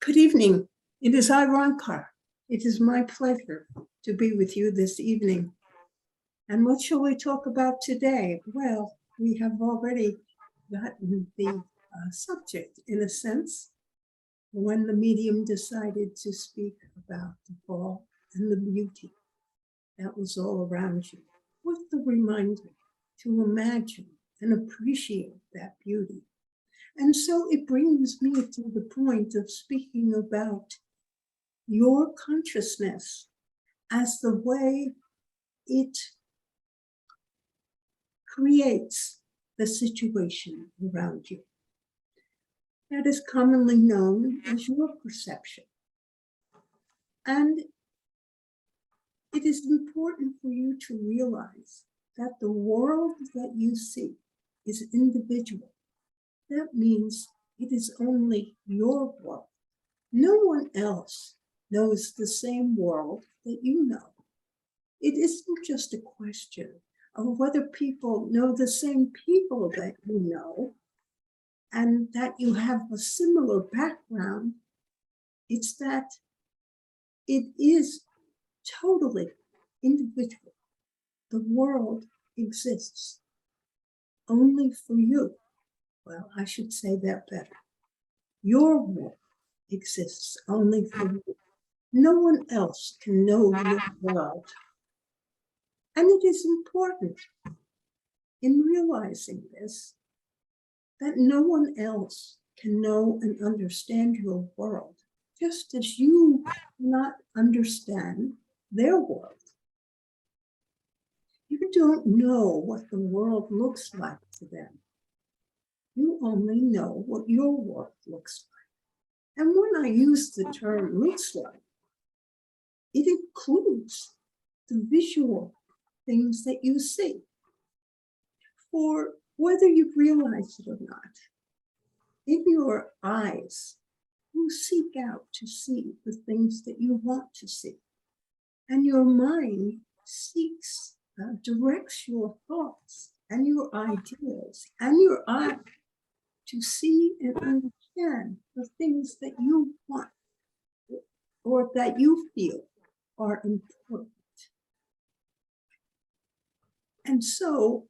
Good evening. It is I, Ronka. It is my pleasure to be with you this evening. And what shall we talk about today? Well, we have already gotten the subject, in a sense, when the medium decided to speak about the fall and the beauty that was all around you, with the reminder to imagine and appreciate that beauty. And so it brings me to the point of speaking about your consciousness as the way it creates the situation around you. That is commonly known as your perception. And it is important for you to realize that the world that you see is individual. That means it is only your world. No one else knows the same world that you know. It isn't just a question of whether people know the same people that you know and that you have a similar background. It's that it is totally individual. The world exists only for you. Well, I should say that better. Your world exists only for you. No one else can know your world. And it is important in realizing this, that no one else can know and understand your world, just as you cannot understand their world. You don't know what the world looks like to them. You only know what your world looks like. And when I use the term looks like, it includes the visual things that you see. For whether you realize it or not, in your eyes, you seek out to see the things that you want to see. And your mind seeks, directs your thoughts and your ideas and your eye to see and understand the things that you want or that you feel are important. And so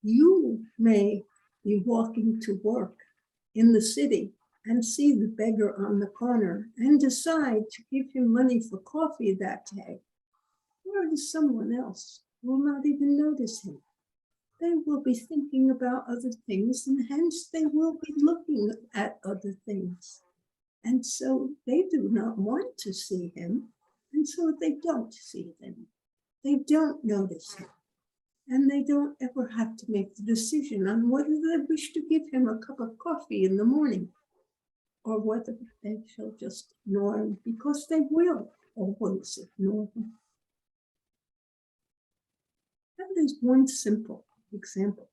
you may be walking to work in the city and see the beggar on the corner and decide to give him money for coffee that day, whereas someone else will not even notice him. They will be thinking about other things, and hence they will be looking at other things. And so they do not want to see him, and so they don't see him. They don't notice him. And they don't ever have to make the decision on whether they wish to give him a cup of coffee in the morning or whether they shall just ignore him, because they will always ignore him. That is one simple example,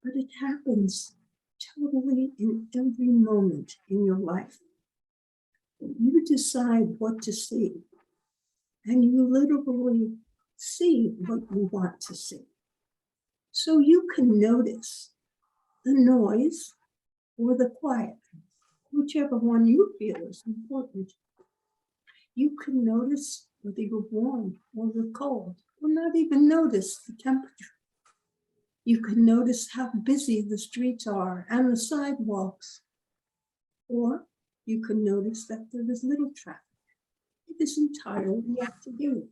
but it happens totally in every moment in your life. You decide what to see, and you literally see what you want to see. So you can notice the noise or the quiet, whichever one you feel is important. You can notice whether you're warm or you're cold, or not even notice the temperature. You can notice how busy the streets are and the sidewalks, or you can notice that there is little traffic. It is entirely up to you.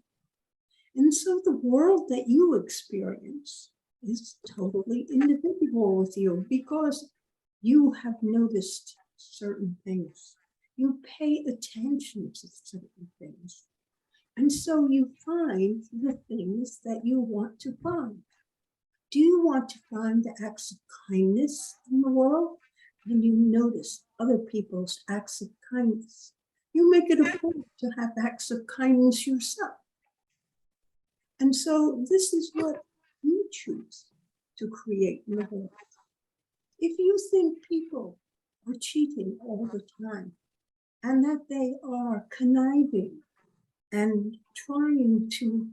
And so the world that you experience is totally individual with you, because you have noticed certain things. You pay attention to certain things. And so you find the things that you want to find. Do you want to find the acts of kindness in the world? Then you notice other people's acts of kindness. You make it a point to have acts of kindness yourself. And so this is what you choose to create in the world. If you think people are cheating all the time and that they are conniving and trying to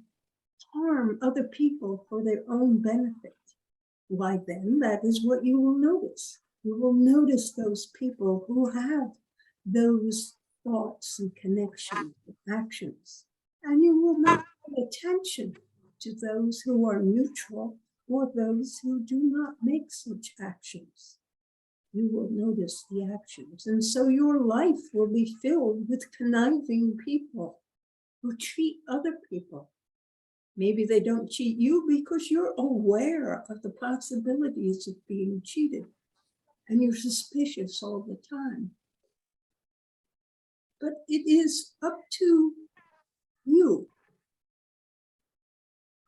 harm other people for their own benefit, why then that is what you will notice. You will notice those people who have those thoughts and connections and actions. And you will not pay attention to those who are neutral or those who do not make such actions. You will notice the actions. And so your life will be filled with conniving people who cheat other people. Maybe they don't cheat you because you're aware of the possibilities of being cheated and you're suspicious all the time. But it is up to you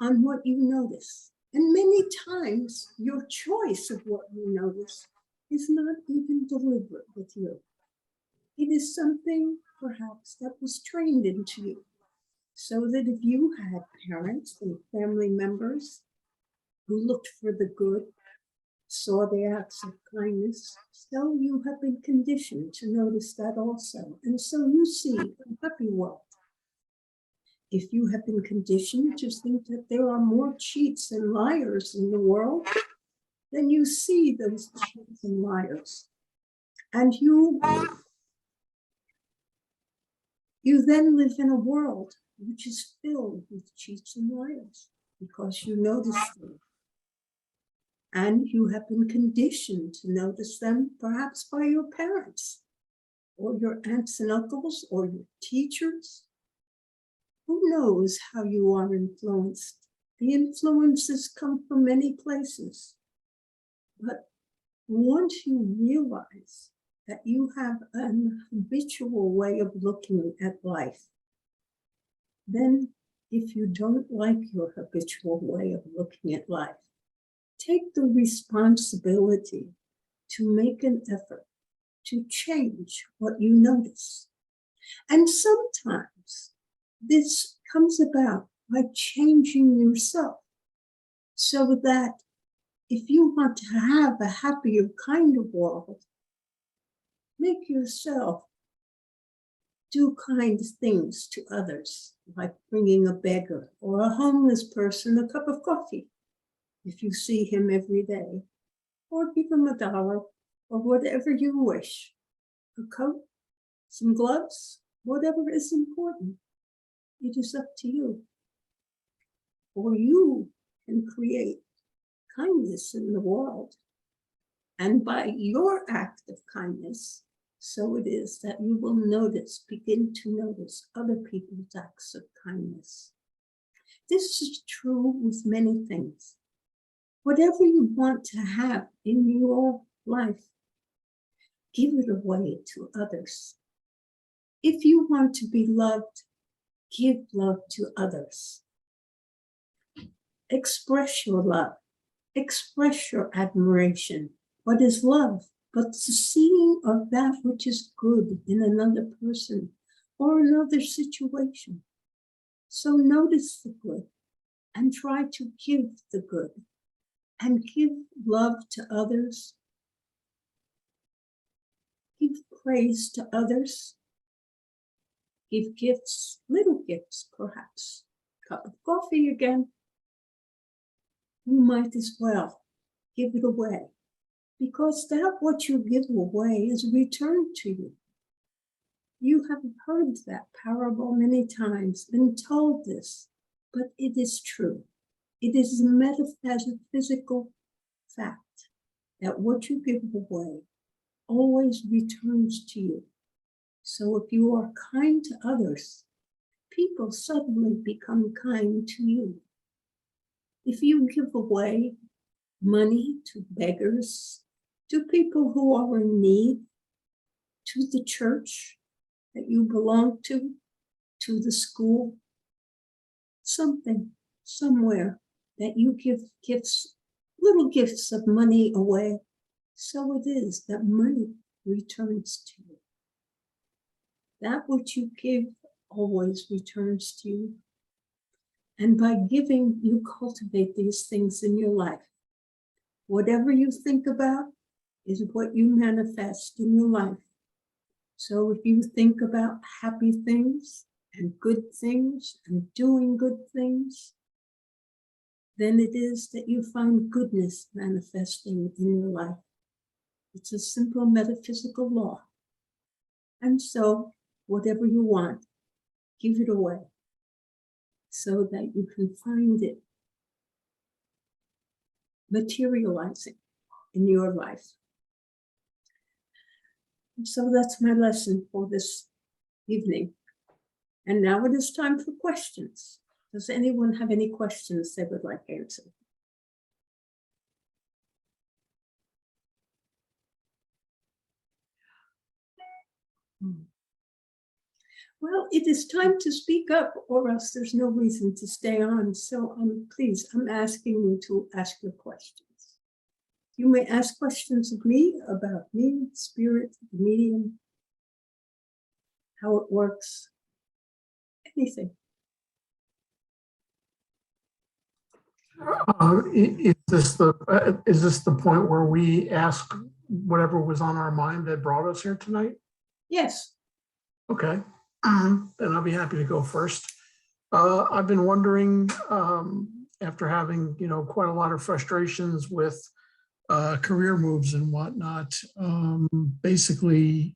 on what you notice. And many times your choice of what you notice is not even deliberate with you. It is something perhaps that was trained into you. So that if you had parents and family members who looked for the good, saw the acts of kindness, so you have been conditioned to notice that also. And so you see a happy world. If you have been conditioned to think that there are more cheats and liars in the world, then you see those cheats and liars. And you then live in a world which is filled with cheats and liars because you notice them. And you have been conditioned to notice them perhaps by your parents or your aunts and uncles or your teachers. Who knows how you are influenced? The influences come from many places. But once you realize that you have an habitual way of looking at life, then if you don't like your habitual way of looking at life, take the responsibility to make an effort to change what you notice. And sometimes this comes about by changing yourself so that if you want to have a happier kind of world, make yourself do kind things to others, like bringing a beggar or a homeless person a cup of coffee if you see him every day, or give him $1 or whatever you wish, a coat, some gloves, whatever is important. It is up to you. Or you can create kindness in the world. And by your act of kindness, so it is that you will begin to notice other people's acts of kindness. This is true with many things. Whatever you want to have in your life, give it away to others. If you want to be loved, give love to others. Express your love. Express your admiration. What is love? But the seeing of that which is good in another person or another situation. So notice the good and try to give the good and give love to others. Give praise to others. Give gifts, little gifts perhaps. Cup of coffee again. You might as well give it away, because that what you give away is returned to you. You have heard that parable many times, been told this, but it is true. It is a metaphysical fact that what you give away always returns to you. So if you are kind to others, people suddenly become kind to you. If you give away money to beggars, to people who are in need, to the church that you belong to the school, something, somewhere that you give gifts, little gifts of money away, so it is that money returns to you. That which you give always returns to you. And by giving, you cultivate these things in your life. Whatever you think about is what you manifest in your life. So if you think about happy things and good things and doing good things, then it is that you find goodness manifesting in your life. It's a simple metaphysical law. And so whatever you want, give it away so that you can find it materializing in your life. And so that's my lesson for this evening. And now it is time for questions. Does anyone have any questions they would like answered? Well, it is time to speak up, or else there's no reason to stay on. So please, I'm asking you to ask your questions. You may ask questions of me about me, spirit, the medium, how it works, anything. Is this the point where we ask whatever was on our mind that brought us here tonight? Yes. Okay, then I'll be happy to go first. I've been wondering, after having, quite a lot of frustrations with career moves and whatnot, basically,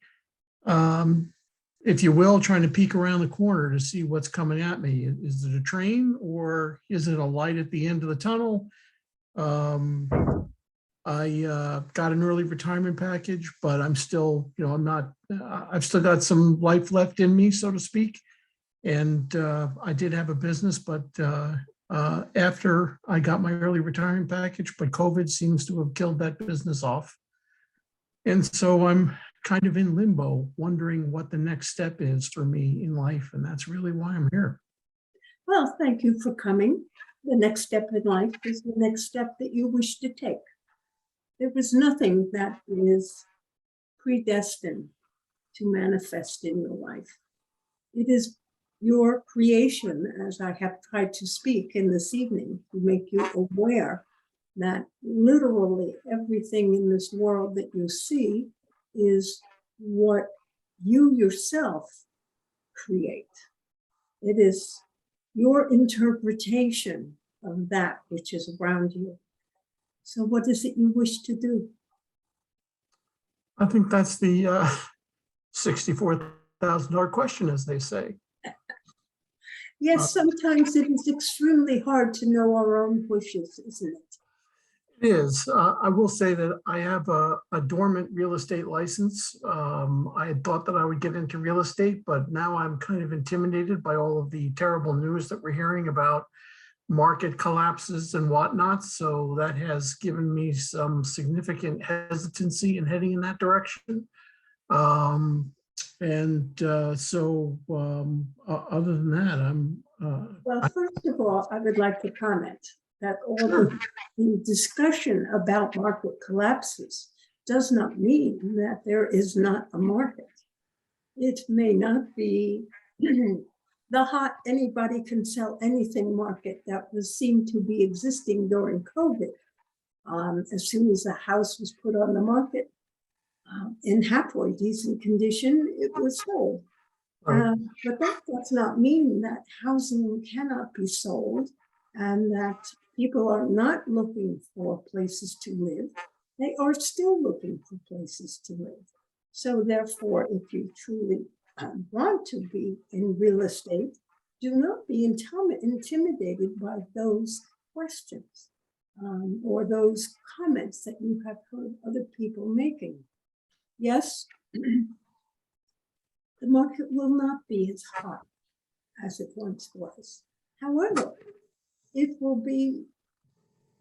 if you will, trying to peek around the corner to see what's coming at me. Is it a train or is it a light at the end of the tunnel? I got an early retirement package, but I'm still, I've still got some life left in me, so to speak. And I did have a business, but after I got my early retirement package, but COVID seems to have killed that business off. And so I'm kind of in limbo, wondering what the next step is for me in life. And that's really why I'm here. Well, thank you for coming. The next step in life is the next step that you wish to take. There is nothing that is predestined to manifest in your life. It is your creation, as I have tried to speak in this evening, to make you aware that literally everything in this world that you see is what you yourself create. It is your interpretation of that which is around you. So what is it you wish to do? I think that's the $64,000 question, as they say. Yes, sometimes it is extremely hard to know our own wishes, isn't it? It is. I will say that I have a dormant real estate license. I had thought that I would get into real estate, but now I'm kind of intimidated by all of the terrible news that we're hearing about market collapses and whatnot. So that has given me some significant hesitancy in heading in that direction. Other than that, I'm. Well, first of all, I would like to comment that all the discussion about market collapses does not mean that there is not a market. It may not be the hot anybody can sell anything market that was seemed to be existing during COVID. As soon as a house was put on the market in halfway decent condition, it was sold. But that does not mean that housing cannot be sold and that people are not looking for places to live. They are still looking for places to live. So therefore, if you truly want to be in real estate, do not be intimidated by those questions or those comments that you have heard other people making. Yes, the market will not be as hot as it once was. However, it will be,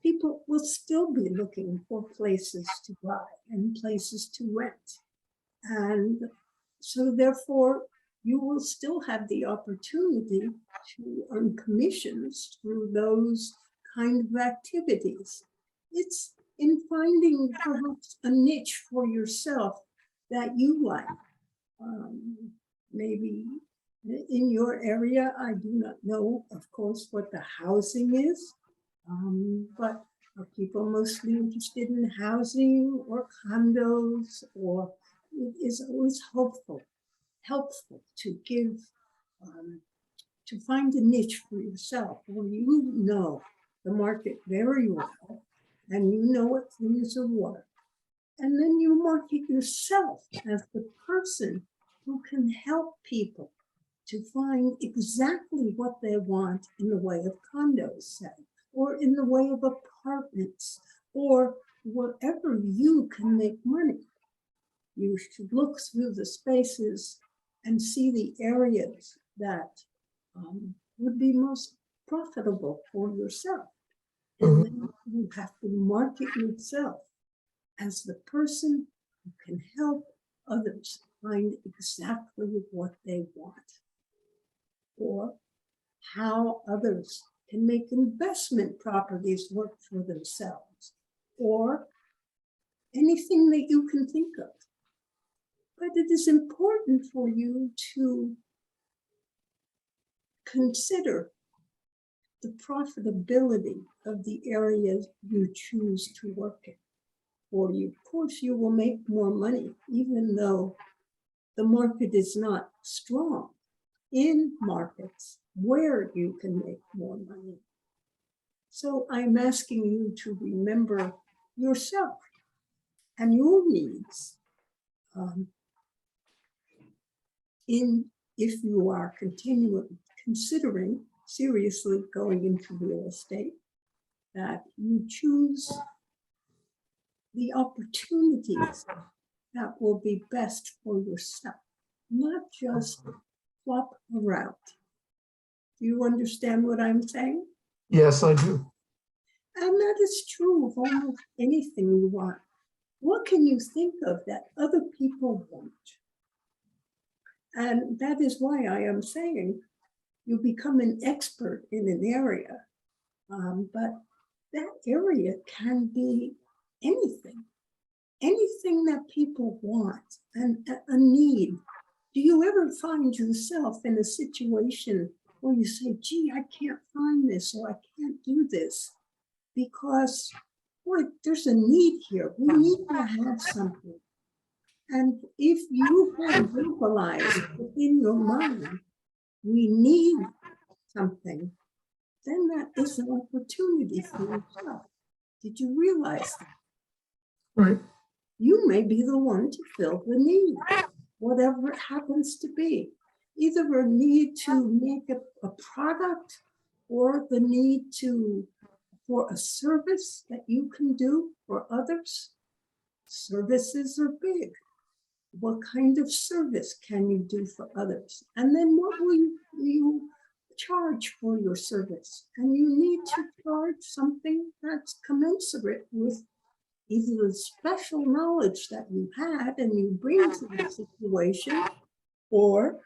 people will still be looking for places to buy and places to rent. And so therefore, you will still have the opportunity to earn commissions through those kind of activities. It's in finding perhaps a niche for yourself that you like. Maybe in your area, I do not know, of course, what the housing is, but are people mostly interested in housing or condos, or it is always helpful to give, to find a niche for yourself where you know the market very well and you know what things are worth. And then you market yourself as the person who can help people to find exactly what they want in the way of condos, say, or in the way of apartments, or wherever you can make money. You should look through the spaces and see the areas that would be most profitable for yourself. And then you have to market yourself as the person who can help others find exactly what they want, or how others can make investment properties work for themselves, or anything that you can think of. But it is important for you to consider the profitability of the areas you choose to work in. For you, of course, you will make more money, even though the market is not strong, in markets where you can make more money. So I'm asking you to remember yourself and your needs if you are considering seriously going into real estate, that you choose the opportunities that will be best for yourself, not just flop around. Do you understand what I'm saying? Yes, I do. And that is true of almost anything you want. What can you think of that other people want? And that is why I am saying you become an expert in an area, but that area can be anything that people want and a need. Do you ever find yourself in a situation where you say, gee, I can't find this, or I can't do this because, boy, there's a need here. We need to have something. And if you have verbalized within your mind, we need something, then that is an opportunity for yourself. Did you realize that? Right. You may be the one to fill the need, whatever it happens to be. Either a need to make a product, or the need for a service that you can do for others. Services are big. What kind of service can you do for others? And then what will you charge for your service? And you need to charge something that's commensurate with either the special knowledge that you had and you bring to the situation, or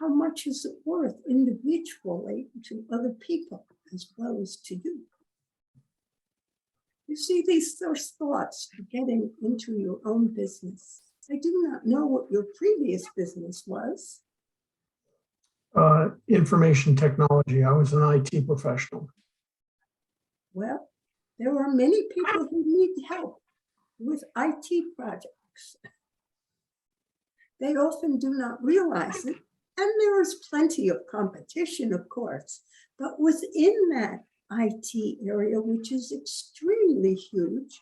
how much is it worth individually to other people as well as to you. You see, these are thoughts for getting into your own business. I do not know what your previous business was. Information technology. I was an IT professional. Well, there are many people who need help with IT projects. They often do not realize it, and there is plenty of competition, of course, but within that IT area, which is extremely huge,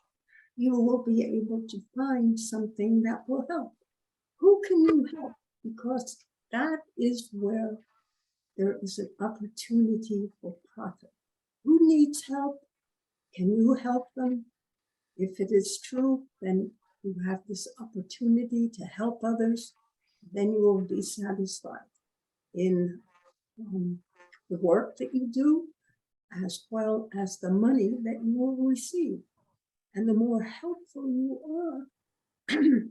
you will be able to find something that will help. Who can you help? Because that is where there is an opportunity for profit. Who needs help? Can you help them? If it is true, then you have this opportunity to help others, then you will be satisfied in the work that you do, as well as the money that you will receive. And the more helpful you are, the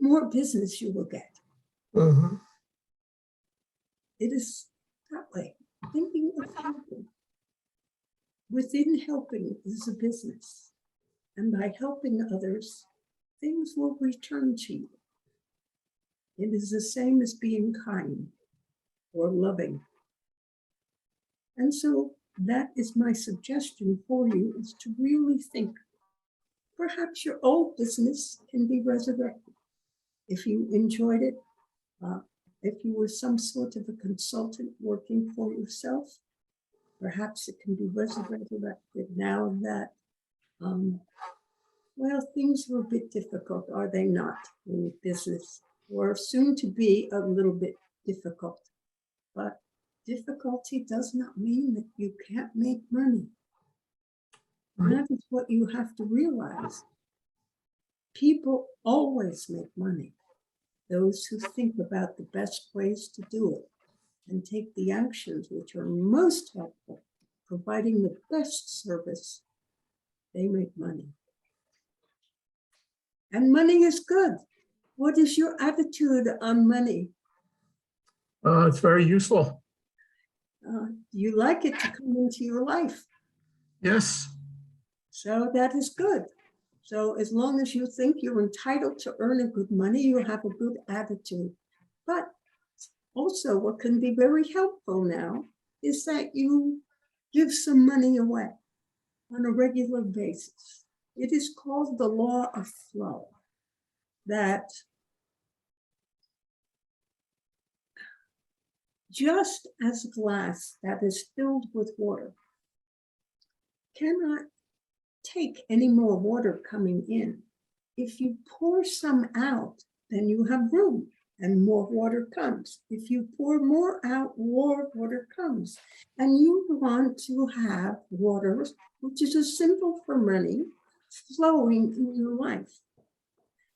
more business you will get. Mm-hmm. It is that way. Thinking of helping. Within helping is a business. And by helping others, things will return to you. It is the same as being kind or loving. And so that is my suggestion for you, is to really think. Perhaps your old business can be resurrected. If you enjoyed it, if you were some sort of a consultant working for yourself, perhaps it can be resurrected now that Um, well, things were a bit difficult, are they not, in business, or soon to be a little bit difficult. But difficulty does not mean that you can't make money. Right. That is what you have to realize. People always make money. Those who think about the best ways to do it and take the actions which are most helpful, providing the best service, they make money. And money is good. What is your attitude on money? It's very useful. Do you like it to come into your life? Yes. So that is good. So as long as you think you're entitled to earn a good money, you have a good attitude. But also what can be very helpful now is that you give some money away on a regular basis. It is called the law of flow, that just as a glass that is filled with water cannot take any more water coming in, if you pour some out, then you have room and more water comes. If you pour more out, more water comes. And you want to have water, which is a symbol for money, flowing in your life.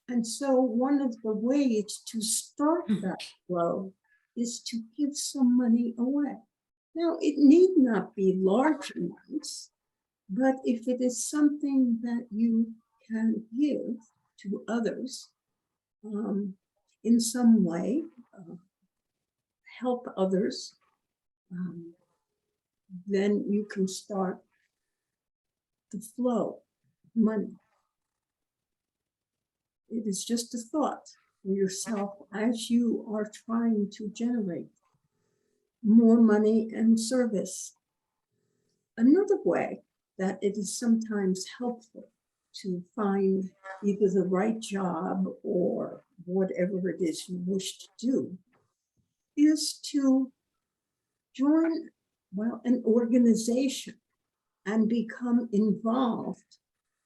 And so one of the ways to start that flow is to give some money away. Now, it need not be large amounts, but if it is something that you can give to others in some way, help others, then you can start the flow of money. It is just a thought for yourself as you are trying to generate more money and service. Another way that it is sometimes helpful to find either the right job or whatever it is you wish to do is to join, well, an organization and become involved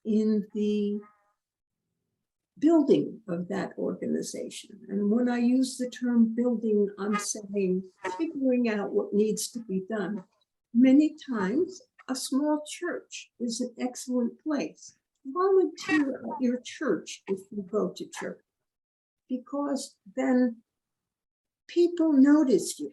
in the building of that organization. And when I use the term building, I'm saying figuring out what needs to be done. Many times, a small church is an excellent place. Volunteer at your church if you go to church, because then people notice you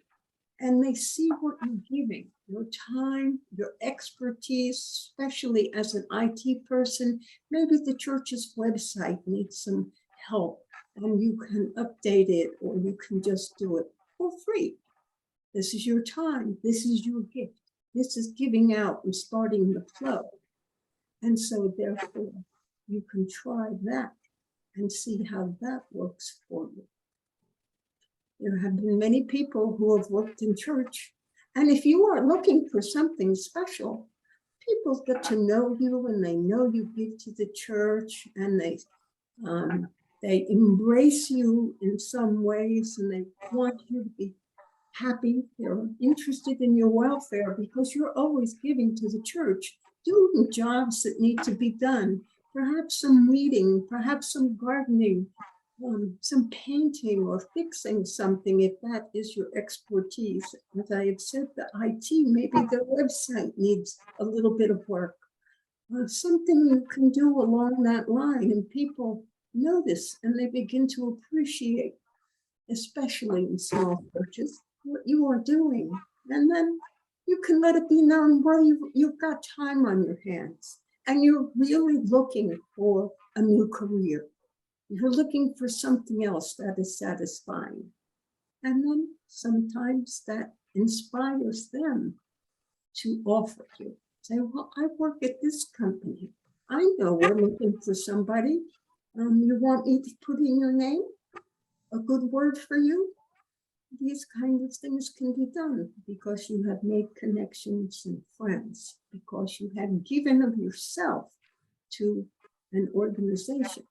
and they see what you're giving, your time, your expertise, especially as an IT person. Maybe the church's website needs some help and you can update it, or you can just do it for free. This is your time. This is your gift. This is giving out and starting the flow. And so therefore, you can try that and see how that works for you. There have been many people who have worked in church. And if you are looking for something special, people get to know you and they know you give to the church, and they embrace you in some ways, and they want you to be happy. They're interested in your welfare because you're always giving to the church, doing jobs that need to be done, perhaps some weeding, perhaps some gardening, some painting or fixing something, if that is your expertise. As I have said, the IT, maybe the website needs a little bit of work. Something you can do along that line, and people notice and they begin to appreciate, especially in small churches, what you are doing. And then you can let it be known, well, you've got time on your hands and you're really looking for a new career. You're looking for something else that is satisfying. And then sometimes that inspires them to offer you. Say, well, I work at this company. I know we're looking for somebody. You want me to put in your name? A good word for you? These kind of things can be done because you have made connections and friends, because you have given of yourself to an organization.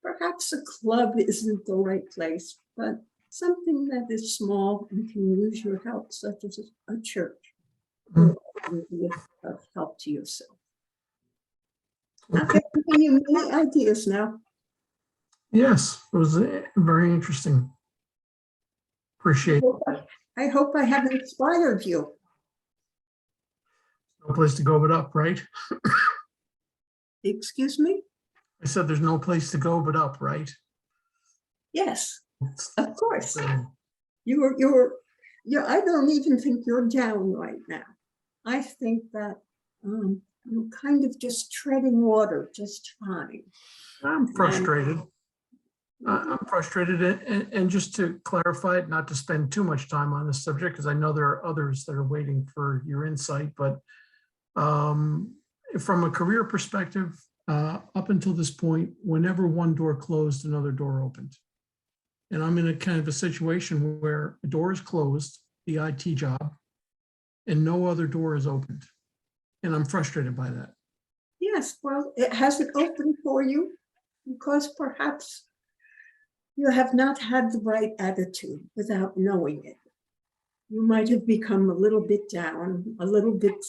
Perhaps a club isn't the right place, but something that is small and can use your help, such as a church, will be of help to yourself. Okay, I'm giving you many ideas now. Yes, it was very interesting. Appreciate it. I hope I have inspired you. No place to go but up, right? Excuse me? I said there's no place to go but up, right? Yes, of course. So, I don't even think you're down right now. I think that you're kind of just treading water just fine. I'm frustrated. I'm frustrated. And just to clarify it, not to spend too much time on this subject, because I know there are others that are waiting for your insight, but from a career perspective, up until this point, whenever one door closed, another door opened. And I'm in a kind of a situation where a door is closed, the IT job, and no other door is opened. And I'm frustrated by that. Yes, well, it hasn't opened for you because perhaps you have not had the right attitude without knowing it. You might have become a little bit down, a little bit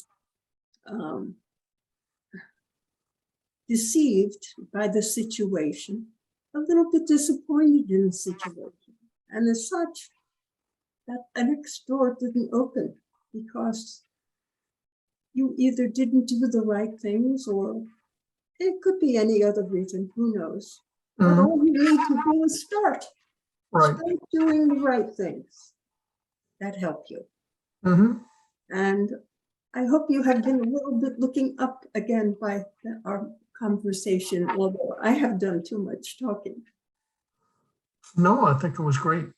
deceived by the situation, a little bit disappointed in the situation. And as such, that next door didn't open because you either didn't do the right things, or it could be any other reason, who knows. But all you need to do is start. Right. Start doing the right things that help you. And I hope you have been a little bit looking up again by our conversation, although I have done too much talking. No, I think it was great.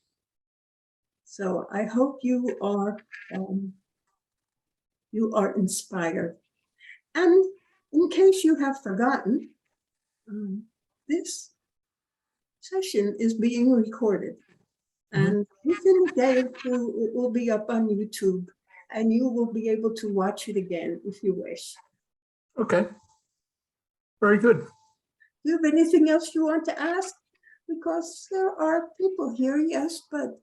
So I hope you are inspired. And in case you have forgotten, this session is being recorded. And within a day or two, it will be up on YouTube, and you will be able to watch it again if you wish. Okay. Very good. Do you have anything else you want to ask? Because there are people here, yes, but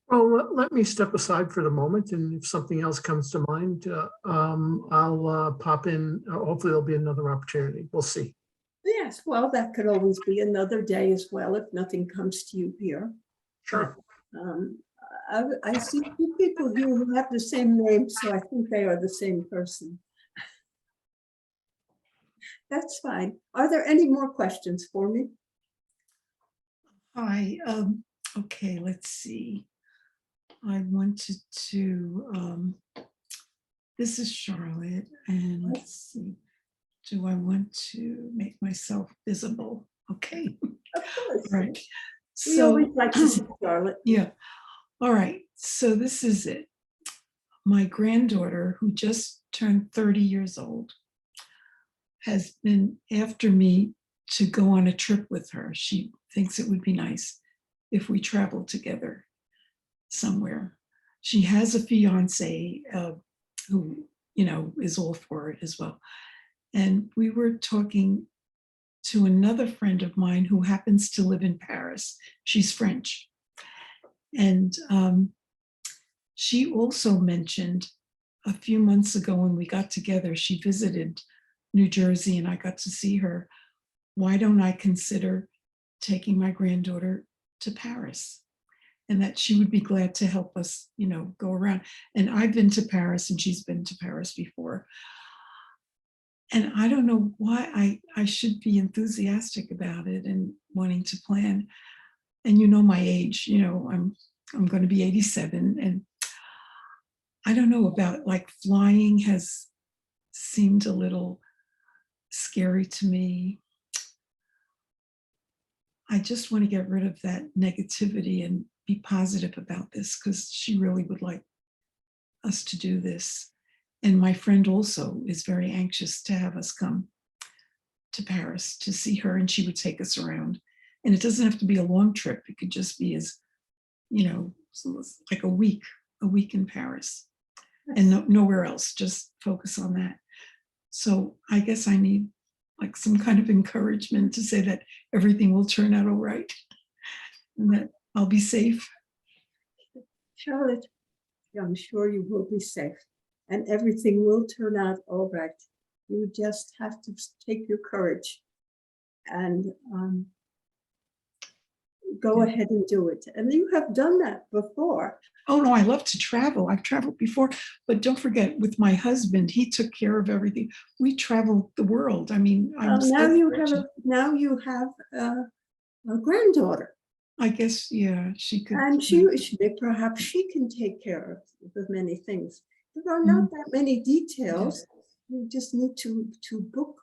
Well, let me step aside for the moment, and if something else comes to mind, I'll pop in. Hopefully there'll be another opportunity. We'll see. yes, well, that could always be another day as well if nothing comes to you here. Sure. But I see two people here who have the same name, so I think they are the same person. That's fine. Are there any more questions for me? Hi, okay, let's see. I wanted to, this is Charlotte, and let's see. Do I want to make myself visible? Okay, Of course. right. We always like to see Charlotte. Yeah, all right, so this is it. My granddaughter, who just turned 30 years old, has been after me to go on a trip with her. She thinks it would be nice if we traveled together somewhere. She has a fiance who, is all for it as well. And we were talking to another friend of mine who happens to live in Paris. She's French. And she also mentioned a few months ago when we got together, she visited New Jersey and I got to see her. Why don't I consider taking my granddaughter to Paris? And that she would be glad to help us, go around. And I've been to Paris and she's been to Paris before. And I don't know why I should be enthusiastic about it and wanting to plan. And my age, I'm going to be 87, and I don't know about, like, flying has seemed a little scary to me. I just want to get rid of that negativity and be positive about this, because she really would like us to do this. And my friend also is very anxious to have us come to Paris to see her, and she would take us around. And it doesn't have to be a long trip. It could just be as, like a week in Paris and nowhere else, just focus on that. So I guess I need like some kind of encouragement to say that everything will turn out all right and that I'll be safe. Charlotte, I'm sure you will be safe. and everything will turn out all right. You just have to take your courage and go ahead and do it. And you have done that before. Oh, no, I love to travel. I've traveled before, but don't forget, with my husband, he took care of everything. We traveled the world. I mean, I'm Now so you have fortunate. a granddaughter, I guess, yeah, she could. and perhaps she can take care of the many things. There are not that many details. You just need to book.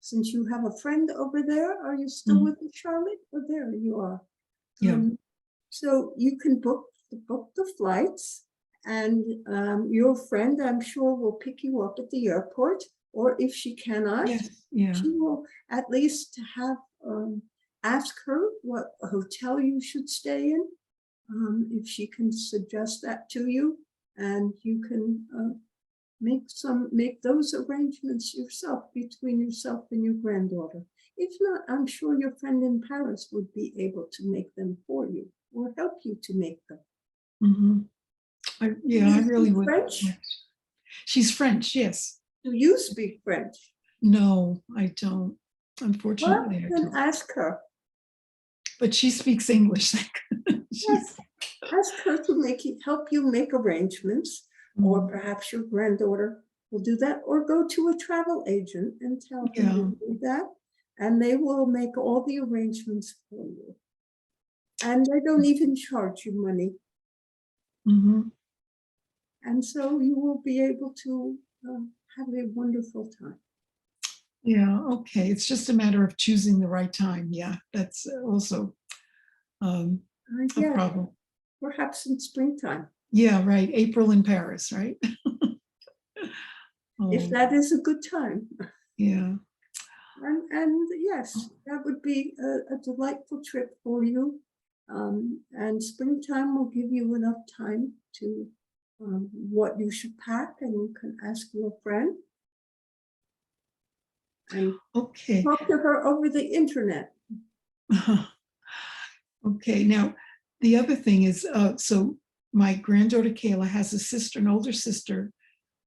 Since you have a friend over there, are you still with Charlotte? Oh, there you are. Yeah. So you can book the flights, and your friend, I'm sure, will pick you up at the airport, or if she cannot, Yes, yeah. she will at least have ask her what hotel you should stay in, if she can suggest that to you, and you can make those arrangements yourself between yourself and your granddaughter. If not, I'm sure your friend in Paris would be able to make them for you or help you to make them. I really would. French? She's French, yes. Do you speak French? No, I don't. Unfortunately, I Then don't. ask her. But she speaks English. Yes, ask her to help you make arrangements, or perhaps your granddaughter will do that, or go to a travel agent and tell them to do that, and they will make all the arrangements for you. And they don't even charge you money. And so you will be able to have a wonderful time. Yeah, okay. It's just a matter of choosing the right time. Yeah, that's also a problem. Perhaps in springtime. Yeah, right. April in Paris, right? If that is a good time. Yeah. And yes, that would be a delightful trip for you. And springtime will give you enough time to what you should pack, and you can ask your friend. And okay. Talk to her over the internet. Okay, now the other thing is, so my granddaughter Kayla has a sister, an older sister,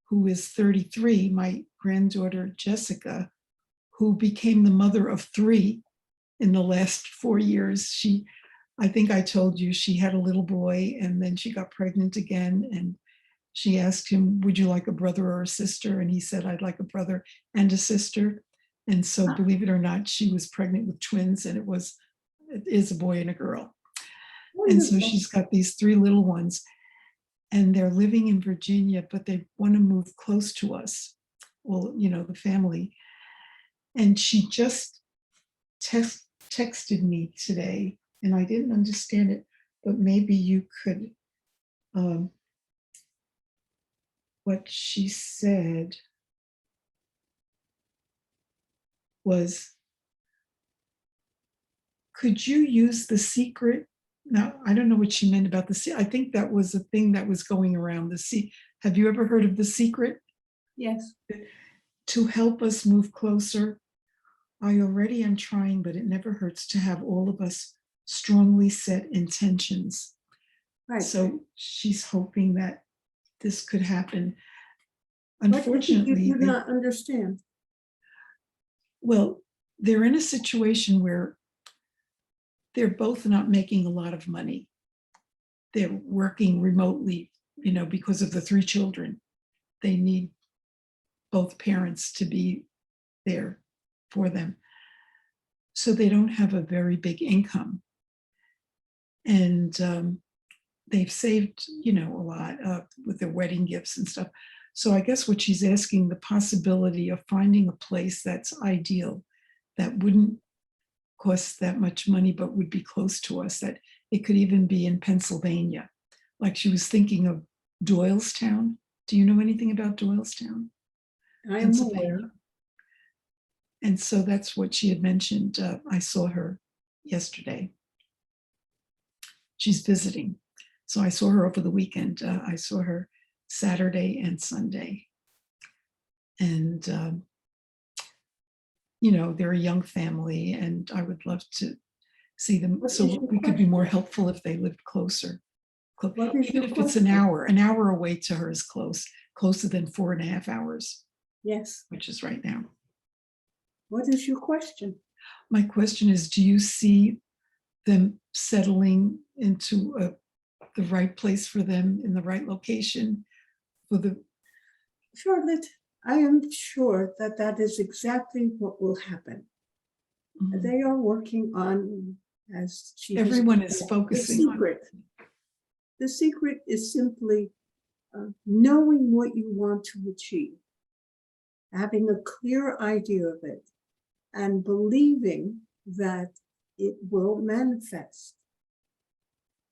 who is 33, my granddaughter Jessica, who became the mother of 3 in the last 4 years. I think I told you she had a little boy, and then she got pregnant again, and she asked him, would you like a brother or a sister? And he said, I'd like a brother and a sister. And so, believe it or not, she was pregnant with twins, and it is a boy and a girl. And so she's got these 3 little ones, and they're living in Virginia, but they want to move close to us. Well, the family. And she just texted me today, and I didn't understand it, but maybe you could, what she said was, could you use the secret? Now, I don't know what she meant about I think that was a thing that was going around Have you ever heard of The Secret? Yes. To help us move closer. I already am trying, but it never hurts to have all of us strongly set intentions. Right. So she's hoping that this could happen. Unfortunately, you do not understand. Well, they're in a situation where they're both not making a lot of money. They're working remotely, because of the 3 children. They need both parents to be there for them. So they don't have a very big income. And they've saved, a lot with their wedding gifts and stuff. So I guess what she's asking, the possibility of finding a place that's ideal, that wouldn't cost that much money, but would be close to us, that it could even be in Pennsylvania. Like she was thinking of Doylestown. Do you know anything about Doylestown? I am aware. And so that's what she had mentioned. I saw her yesterday. She's visiting. So I saw her over the weekend. I saw her Saturday and Sunday. And, they're a young family, and I would love to see them. So we could be more helpful if they lived closer. Even if it's an hour away to her is closer than 4.5 hours, Yes. which is right now. What is your question? My question is, do you see them settling into the right place for them in the right location for the? Charlotte, I am sure that that is exactly what will happen. They are working on, as she Everyone is described, focusing on it. The secret is simply knowing what you want to achieve, having a clear idea of it, and believing that it will manifest.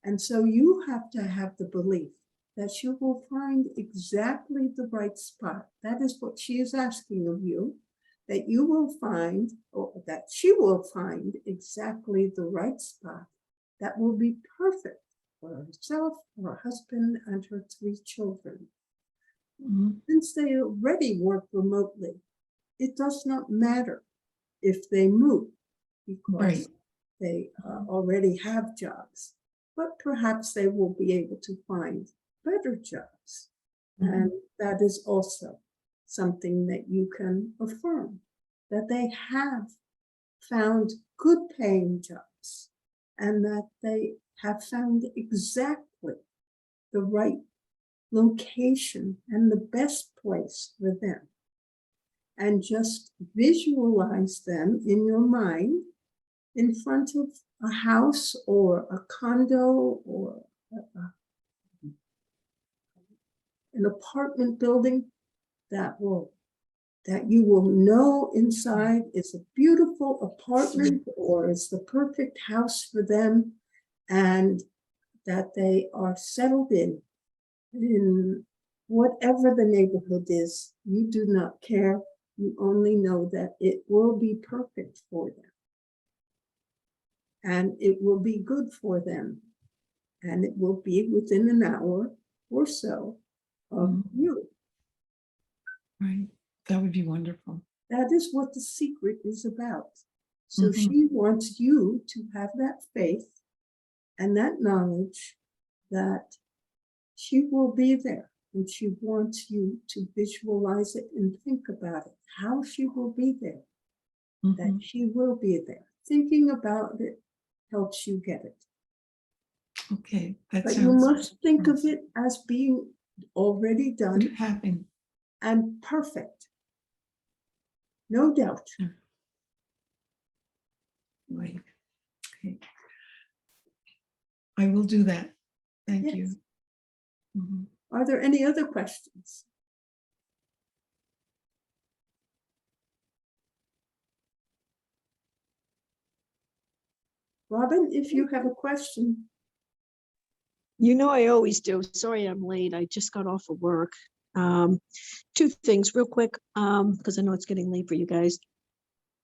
And so you have to have the belief that you will find exactly the right spot. That is what she is asking of you, that you will find, or that she will find exactly the right spot that will be perfect for herself, her husband, and her 3 children. Since they already work remotely, it does not matter if they move because they already have jobs, but perhaps they will be able to find better jobs. And that is also something that you can affirm, that they have found good paying jobs and that they have found exactly the right location and the best place for them. And just visualize them in your mind in front of a house or a condo or an apartment building that you will know inside is a beautiful apartment or is the perfect house for them, and that they are settled in whatever the neighborhood is. You do not care. You only know that it will be perfect for them. And it will be good for them. And it will be within an hour or so of you. Right. That would be wonderful. That is what the secret is about. So she wants you to have that faith and that knowledge that she will be there. And she wants you to visualize it and think about it, how she will be there, that she will be there. Thinking about it helps you get it. Okay, that But sounds. you must think of it as being already done Happen. and perfect. No doubt. Right. Okay. I will do that. Thank you. Are there any other questions? Robin, if you have a question. You know, I always do. Sorry, I'm late. I just got off of work. 2 things real quick, because I know it's getting late for you guys.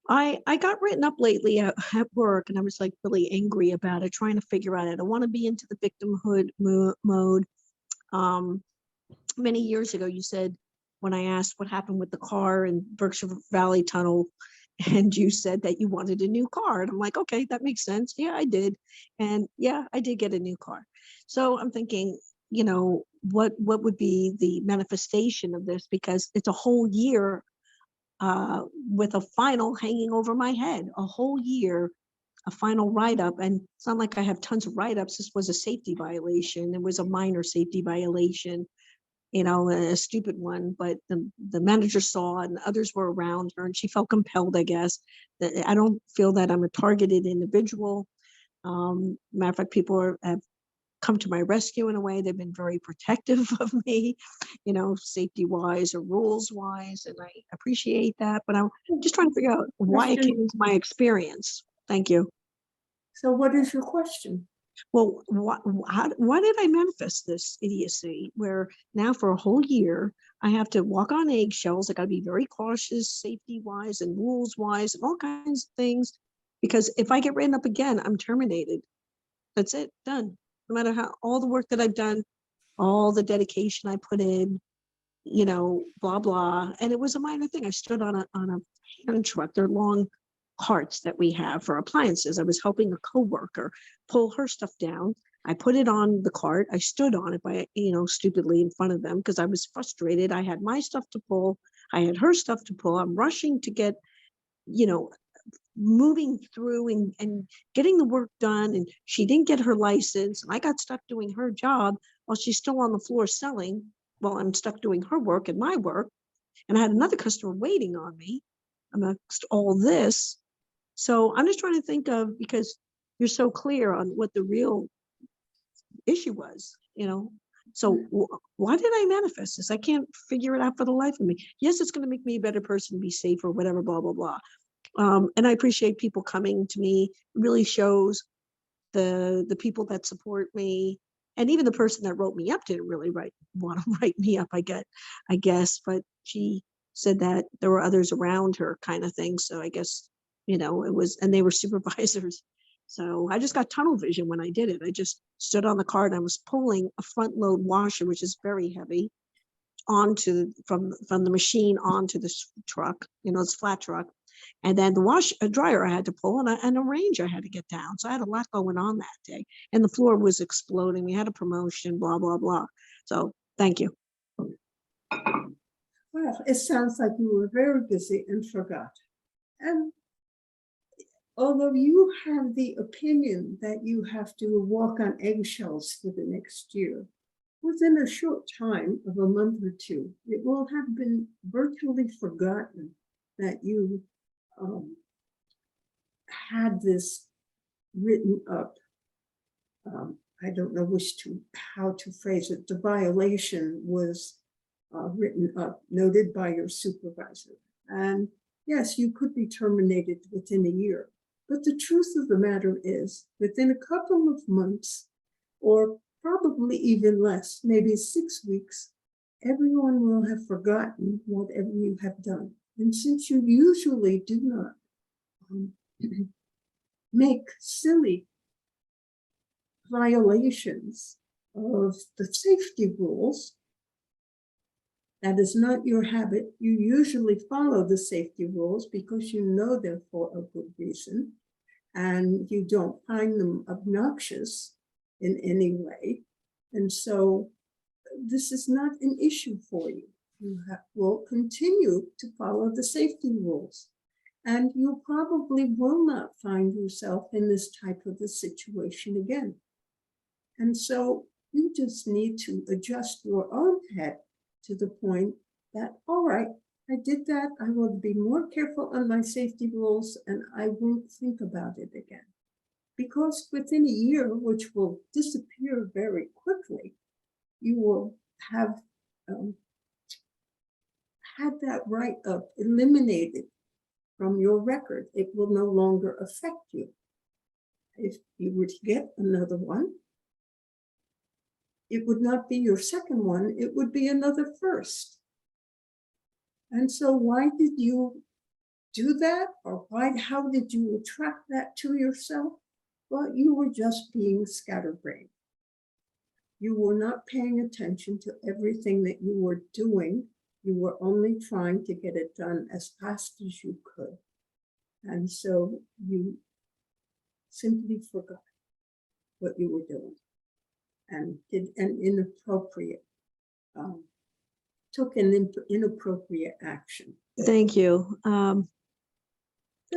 I got written up lately at work, and I was like really angry about it, trying to figure out, I don't want to be into the victimhood mode. Many years ago, you said, when I asked what happened with the car in Berkshire Valley Tunnel, and you said that you wanted a new car. And I'm like, okay, that makes sense. Yeah, I did. And yeah, I did get a new car. So I'm thinking, you know, what would be the manifestation of this? Because it's a whole year with a final hanging over my head, a whole year, a final write-up. And it's not like I have tons of write-ups. This was a safety violation. It was a minor safety violation, you know, a stupid one, but the manager saw and others were around her and she felt compelled, I guess. That I don't feel that I'm a targeted individual. Matter of fact, people have come to my rescue in a way. They've been very protective of me, you know, safety wise or rules wise. And I appreciate that, but I'm just trying to figure out why it came into my experience. Thank you. So what is your question? Well, why did I manifest this idiocy where now for a whole year I have to walk on eggshells? I got to be very cautious, safety wise and rules wise and all kinds of things, because if I get written up again, I'm terminated. That's it, done. No matter how all the work that I've done, all the dedication I put in, you know, blah blah. And it was a minor thing. I stood on a hand truck. They're long carts that we have for appliances. I was helping a coworker pull her stuff down. I put it on the cart. I stood on it by, stupidly in front of them because I was frustrated. I had my stuff to pull. I had her stuff to pull. I'm rushing to get, you know, moving through and getting the work done. And she didn't get her license. And I got stuck doing her job while she's still on the floor selling while I'm stuck doing her work and my work. And I had another customer waiting on me amongst all this. So I'm just trying to think of, because you're so clear on what the real issue was, So why did I manifest this? I can't figure it out for the life of me. Yes, it's going to make me a better person, be safer, whatever, blah, blah, blah. And I appreciate people coming to me. It really shows the people that support me. And even the person that wrote me up didn't really want to write me up, I guess, but she said that there were others around her kind of thing. So I guess, it was, and they were supervisors. So I just got tunnel vision when I did it. I just stood on the cart and I was pulling a front load washer, which is very heavy, from the machine onto the truck, it's a flat truck. And then a dryer I had to pull and a range I had to get down. So I had a lot going on that day. And the floor was exploding. We had a promotion, blah, blah, blah. So thank you. Well, it sounds like you were very busy and forgot. And although you have the opinion that you have to walk on eggshells for the next year, within a short time of a month or two, it will have been virtually forgotten that you had this written up. I don't know how to phrase it. The violation was written up, noted by your supervisor. And yes, you could be terminated within a year. But the truth of the matter is, within a couple of months, or probably even less, maybe 6 weeks, everyone will have forgotten whatever you have done. And since you usually do not make silly violations of the safety rules, that is not your habit. You usually follow the safety rules because you know they're for a good reason, and you don't find them obnoxious in any way. And so this is not an issue for you. You will continue to follow the safety rules. And you probably will not find yourself in this type of a situation again. And so you just need to adjust your own head to the point that, all right, I did that. I will be more careful on my safety rules and I won't think about it again. Because within a year, which will disappear very quickly, you will have had that write-up eliminated from your record. It will no longer affect you. If you were to get another one, it would not be your second one, it would be another first. And so why did you do that? Or how did you attract that to yourself? Well, you were just being scatterbrained. You were not paying attention to everything that you were doing. You were only trying to get it done as fast as you could. And so you simply forgot what you were doing and did an inappropriate, took an inappropriate action. Thank you.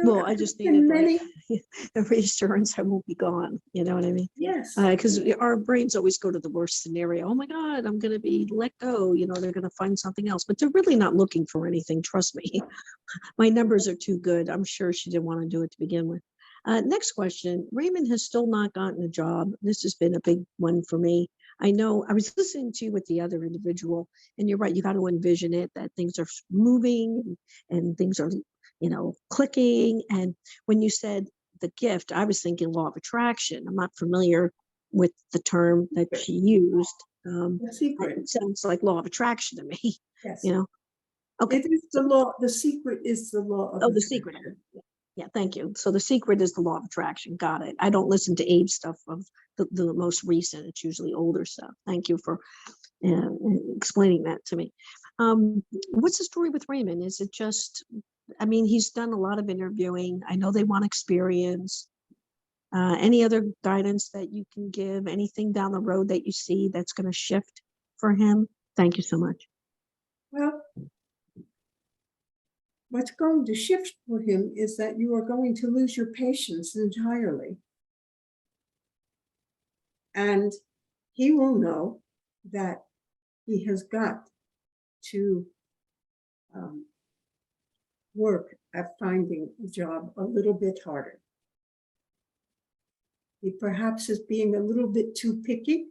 Well, I just needed a reassurance I won't be gone. You know what I mean? Yes. Because our brains always go to the worst scenario. Oh my God, I'm going to be let go. They're going to find something else, but they're really not looking for anything. Trust me. My numbers are too good. I'm sure she didn't want to do it to begin with. Next question. Raymond has still not gotten a job. This has been a big one for me. I know I was listening to you with the other individual, and you're right. You got to envision it, that things are moving and things are, clicking. And when you said the gift, I was thinking law of attraction. I'm not familiar with the term that she used. The secret. It sounds like law of attraction to me. Yes. Okay. It is the law. The secret is the law of the secret. Yeah, thank you. So the secret is the law of attraction. Got it. I don't listen to age stuff of the most recent. It's usually older stuff. Thank you for explaining that to me. What's the story with Raymond? Is it just, he's done a lot of interviewing. I know they want experience. Any other guidance that you can give? Anything down the road that you see that's going to shift for him? Thank you so much. Well, what's going to shift for him is that you are going to lose your patience entirely. And he will know that he has got to work at finding a job a little bit harder. He perhaps is being a little bit too picky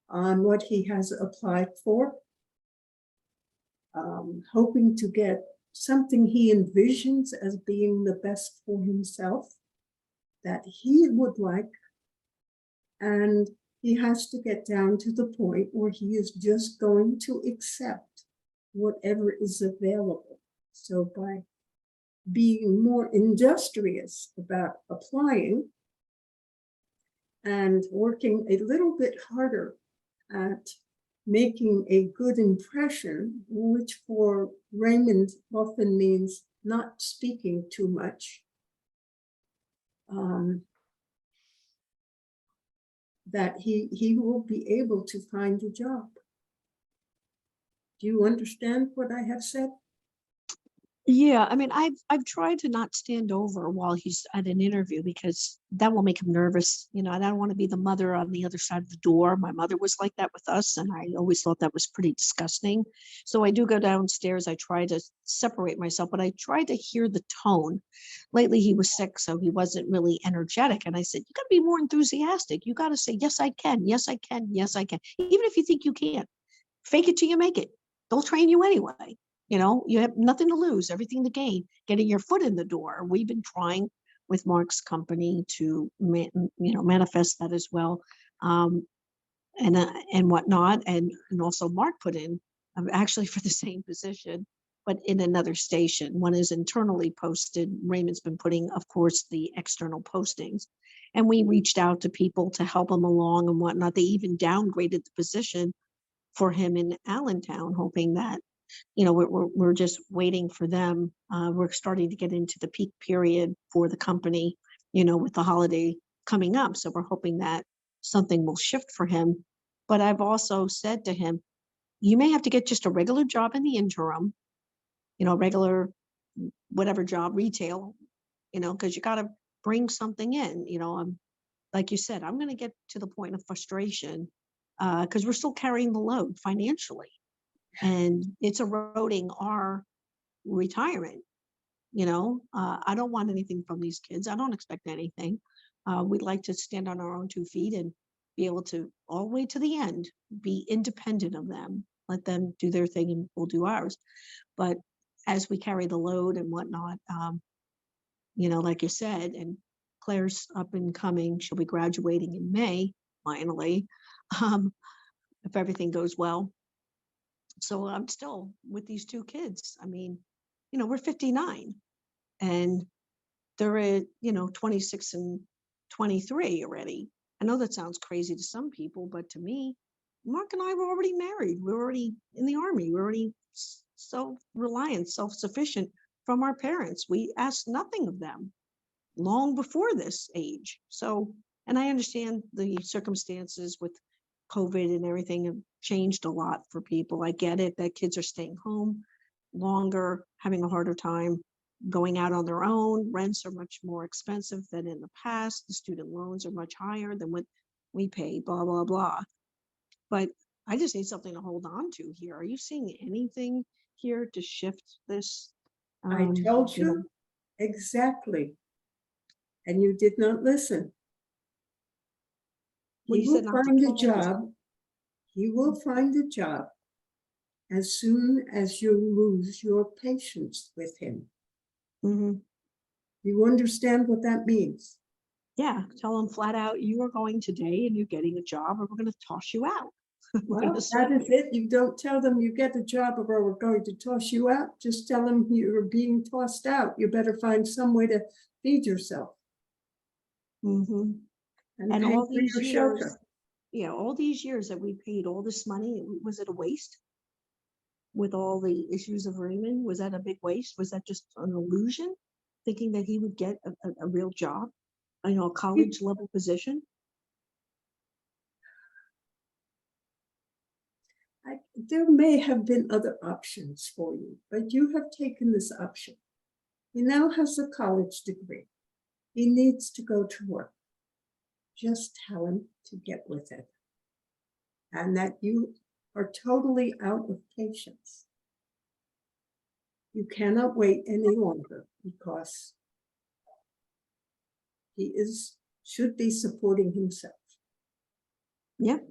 on what he has applied for, hoping to get something he envisions as being the best for himself that he would like. And he has to get down to the point where he is just going to accept whatever is available. So by being more industrious about applying and working a little bit harder at making a good impression, which for Raymond often means not speaking too much, that he will be able to find a job. Do you understand what I have said? Yeah, I mean, I've tried to not stand over while he's at an interview because that will make him nervous. You know, I don't want to be the mother on the other side of the door. My mother was like that with us, and I always thought that was pretty disgusting. So I do go downstairs. I try to separate myself, but I try to hear the tone. Lately, he was sick, so he wasn't really energetic. And I said, you got to be more enthusiastic. You got to say, yes, I can. Yes, I can. Yes, I can. Even if you think you can't, fake it till you make it. They'll train you anyway. You know, you have nothing to lose, everything to gain, getting your foot in the door. We've been trying with Mark's company to, manifest that as well, and whatnot. And also Mark put in, actually for the same position, but in another station. One is internally posted. Raymond's been putting, of course, the external postings. And we reached out to people to help him along and whatnot. They even downgraded the position for him in Allentown, hoping that, we're just waiting for them. We're starting to get into the peak period for the company, with the holiday coming up. So we're hoping that something will shift for him. But I've also said to him, you may have to get just a regular job in the interim, regular, whatever job, retail, because you got to bring something in, like you said, I'm going to get to the point of frustration because we're still carrying the load financially. And it's eroding our retirement. I don't want anything from these kids. I don't expect anything. We'd like to stand on our own 2 feet and be able to, all the way to the end, be independent of them. Let them do their thing and we'll do ours. But as we carry the load and whatnot, like you said, and Claire's up and coming, she'll be graduating in May, finally, if everything goes well. So I'm still with these 2 kids. I mean, we're 59 and they're at, 26 and 23 already. I know that sounds crazy to some people, but to me, Mark and I were already married. We were already in the Army. We're already self-reliant, self-sufficient from our parents. We asked nothing of them long before this age. So, and I understand the circumstances with COVID and everything have changed a lot for people. I get it that kids are staying home longer, having a harder time going out on their own. Rents are much more expensive than in the past. The student loans are much higher than what we pay, blah, blah, blah. But I just need something to hold on to here. Are you seeing anything here to shift this? I told you exactly. And you did not listen. Well, He you said will not to find a kill him. job. He will find a job as soon as you lose your patience with him. Mhm. You understand what that means? Yeah, tell them flat out, you are going today and you're getting a job or we're going to toss you out. Well, that is it. You don't tell them you get a job or we're going to toss you out. Just tell them you're being tossed out. You better find some way to feed yourself Mm-hmm. and And pay all for these your years, shelter. all these years that we paid all this money, was it a waste? With all the issues of Raymond, was that a big waste? Was that just an illusion? Thinking that he would get a real job a college level position. There may have been other options for you, but you have taken this option. He now has a college degree. He needs to go to work. Just tell him to get with it. And that you are totally out of patience. You cannot wait any longer because he should be supporting himself. Yep.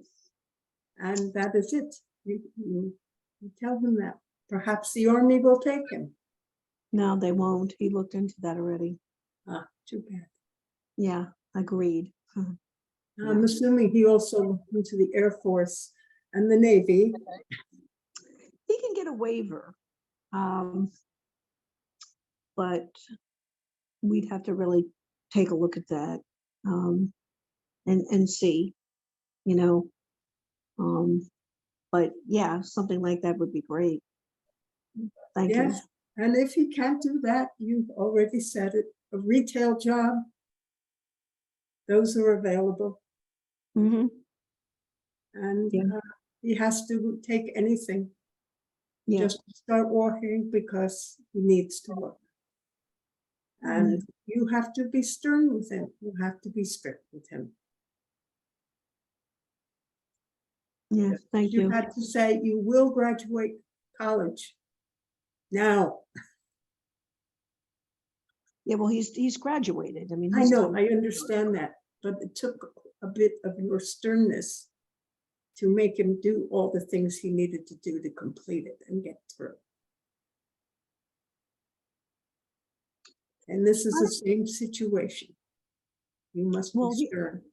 And that is it. You tell him that. Perhaps the Army will take him. No, they won't. He looked into that already. Ah, too bad. Yeah, agreed. I'm assuming he also looked into the Air Force and the Navy. He can get a waiver. But we'd have to really take a look at that and see, you know. But yeah, something like that would be great. Thank you. Yes, and if he can't do that, you've already said it, a retail job, those are available. Hmm. And Yeah. he has to take anything, Yeah. just start walking because he needs to work. And you have to be stern with him. You have to be strict with him. Yeah. Thank you. You had to say you will graduate college now. Yeah. Well, he's graduated. I mean, I he's know, done. I understand that, but it took a bit of your sternness to make him do all the things he needed to do to complete it and get through. And this is the same situation. You must Well, be stern.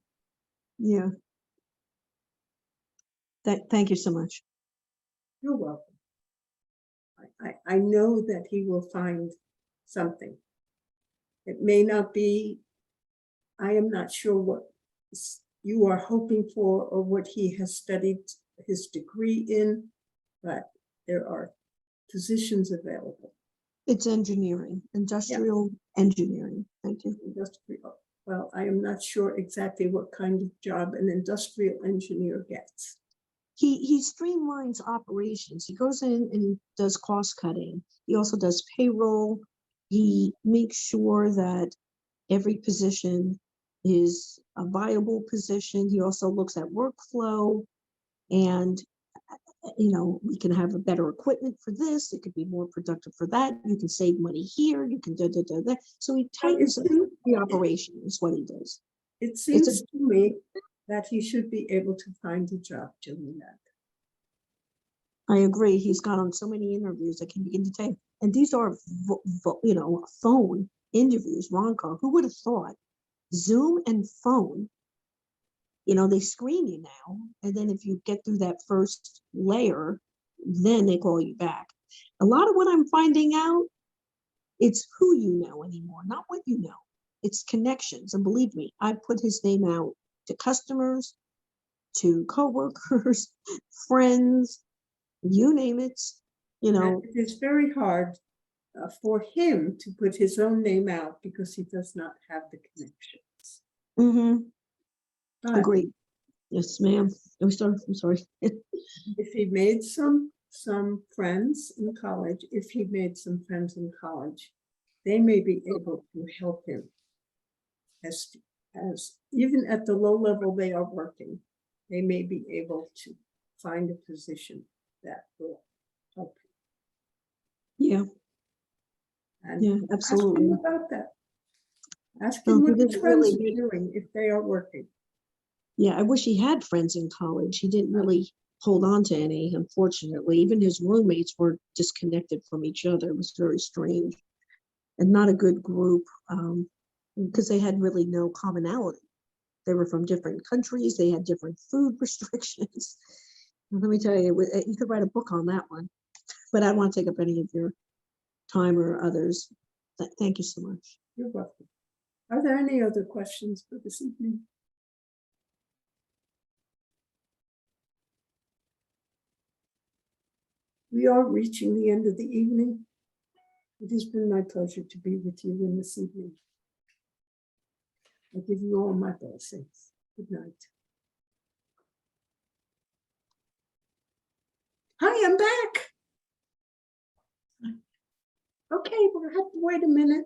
Yeah. Thank you so much. You're welcome. I know that he will find something. It may not be, I am not sure what you are hoping for or what he has studied his degree in, but there are positions available. It's engineering, industrial engineering. Thank you. Industrial. Well, I am not sure exactly what kind of job an industrial engineer gets. He streamlines operations. He goes in and does cost cutting. He also does payroll. He makes sure that every position is a viable position. He also looks at workflow and, you know, we can have a better equipment for this. It could be more productive for that. You can save money here. You can do that. So he tightens up the operation is what he does. It seems to me that he should be able to find a job doing that. I agree. He's gone on so many interviews I can begin to tell you. And these are, phone interviews. Ron Carr, who would have thought? Zoom and phone, they screen you now. And then if you get through that first layer, then they call you back. A lot of what I'm finding out, it's who you know anymore, not what you know. It's connections. And believe me, I put his name out to customers, to coworkers, friends, you name it, And it is very hard for him to put his own name out because he does not have the connections. But Agreed. Yes, ma'am. I'm sorry. if he made some friends in college, they may be able to help him as even at the low level they are working, they may be able to find a position that will help him. Yeah. And Yeah, absolutely. ask him about that. Ask No, him he what his didn't friends really are doing if they are working. Yeah, I wish he had friends in college. He didn't really hold on to any, unfortunately. Even his roommates were disconnected from each other. It was very strange and not a good group because they had really no commonality. They were from different countries. They had different food restrictions. Let me tell you, you could write a book on that one, but I don't want to take up any of your time or others. Thank you so much. You're welcome. Are there any other questions for this evening? We are reaching the end of the evening. It has been my pleasure to be with you in this evening. I give you all my blessings. Good night. Hi, I'm back. Okay, we'll have to wait a minute.